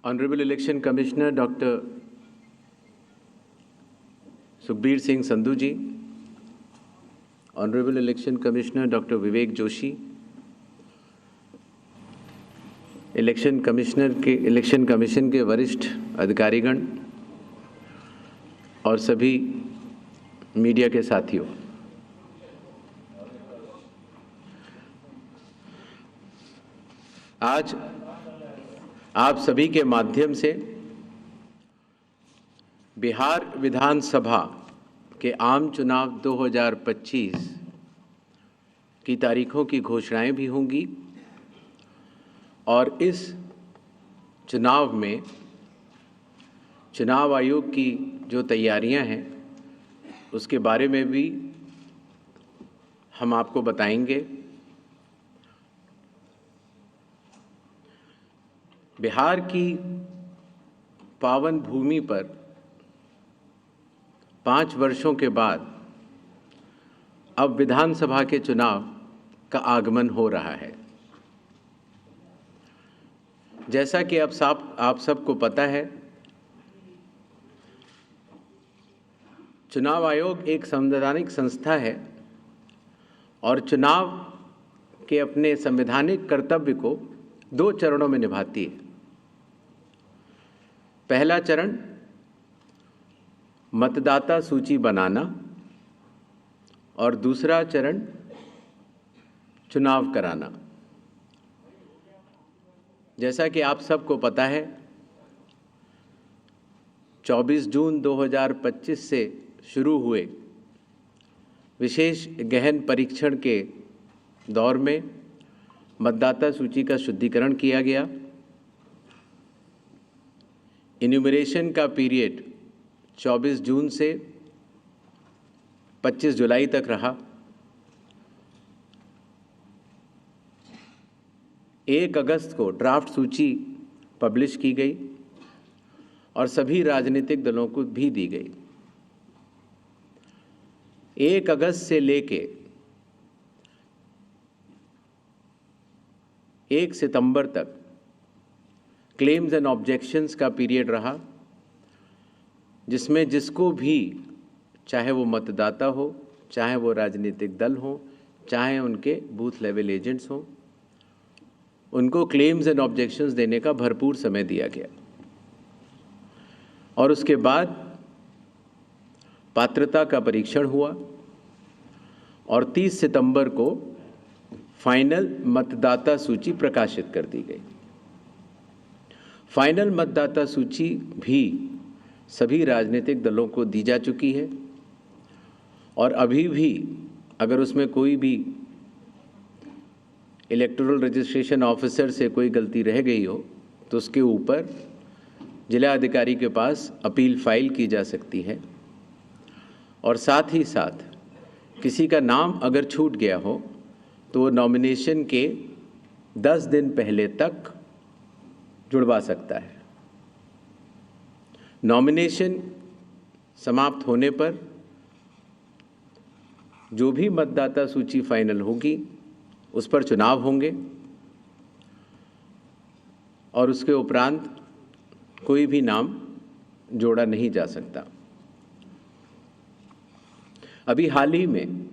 Honorable Election Commissioner Dr. Sukhbir Singh Sandhu ji, Honorable Election Commissioner Dr. Vivek Joshi, election commission के वरिष्ठ अधिकारीगण और सभी media के साथियों, आज आप सभी के माध्यम से बिहार विधानसभा के आम चुनाव 2025 की तारीखों की घोषणाएं भी होंगी और इस चुनाव में चुनाव आयोग की जो तैयारियां हैं उसके बारे में भी हम आपको बताएंगे। बिहार की पावन भूमि पर 5 वर्षों के बाद अब विधानसभा के चुनाव का आगमन हो रहा है। जैसा कि आप सबको पता है, चुनाव आयोग एक संवैधानिक संस्था है और चुनाव के अपने संवैधानिक कर्तव्य को 2 चरणों में निभाती है। पहला चरण मतदाता सूची बनाना और दूसरा चरण चुनाव कराना। जैसा कि आप सबको पता है, 24 जून 2025 से शुरू हुए विशेष गहन परीक्षण के दौर में मतदाता सूची का शुद्धिकरण किया गया। इन्यूमरेशन का पीरियड 24 जून से 25 जुलाई तक रहा। 1 अगस्त को ड्राफ्ट सूची पब्लिश की गई और सभी राजनीतिक दलों को भी दी गई। 1 अगस्त से लेके 1 सितंबर तक क्लेम्स एंड ऑब्जेक्शंस का पीरियड रहा, जिसमें जिसको भी, चाहे वो मतदाता हो, चाहे वो राजनीतिक दल हो, चाहे उनके बूथ लेवल एजेंट्स हों, उनको क्लेम्स एंड ऑब्जेक्शंस देने का भरपूर समय दिया गया। और उसके बाद पात्रता का परीक्षण हुआ और 30 सितंबर को फाइनल मतदाता सूची प्रकाशित कर दी गई। फाइनल मतदाता सूची भी सभी राजनीतिक दलों को दी जा चुकी है और अभी भी अगर उसमें कोई भी इलेक्टोरल रजिस्ट्रेशन ऑफिसर से कोई गलती रह गई हो तो उसके ऊपर जिला अधिकारी के पास अपील फाइल की जा सकती है। और साथ ही साथ किसी का नाम अगर छूट गया हो तो वो नॉमिनेशन के 10 दिन पहले तक जुड़वा सकता है। नॉमिनेशन समाप्त होने पर जो भी मतदाता सूची फाइनल होगी उस पर चुनाव होंगे और उसके उपरांत कोई भी नाम जोड़ा नहीं जा सकता। अभी हाल ही में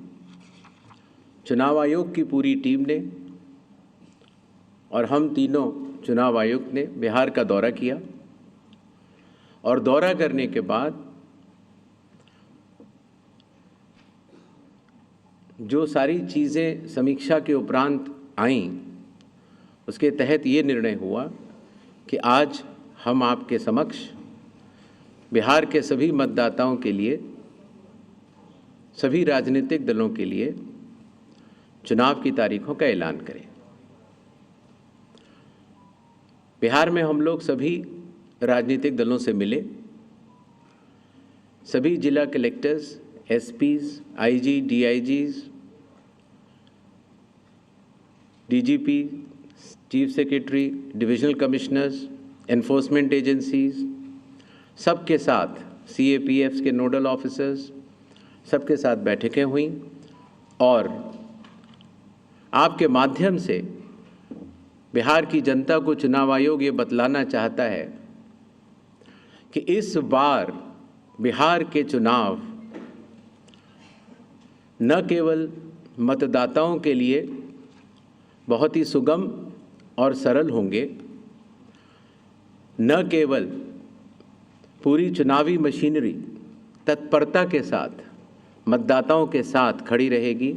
चुनाव आयोग की पूरी टीम ने और हम तीनों चुनाव आयुक्त ने बिहार का दौरा किया और दौरा करने के बाद जो सारी चीज़ें समीक्षा के उपरांत आईं, उसके तहत ये निर्णय हुआ कि आज हम आपके समक्ष बिहार के सभी मतदाताओं के लिए, सभी राजनीतिक दलों के लिए चुनाव की तारीखों का ऐलान करें। बिहार में हम लोग सभी राजनीतिक दलों से मिले, सभी जिला collectors, SPs, IG, DIGs, DGP, chief secretary, divisional commissioners, enforcement agencies, सबके साथ सीएपीएफ्स के नोडल ऑफिसर्स, सबके साथ बैठकें हुई और आपके माध्यम से बिहार की जनता को चुनाव आयोग ये बतलाना चाहता है कि इस बार बिहार के चुनाव न केवल मतदाताओं के लिए बहुत ही सुगम और सरल होंगे, न केवल पूरी चुनावी मशीनरी तत्परता के साथ मतदाताओं के साथ खड़ी रहेगी,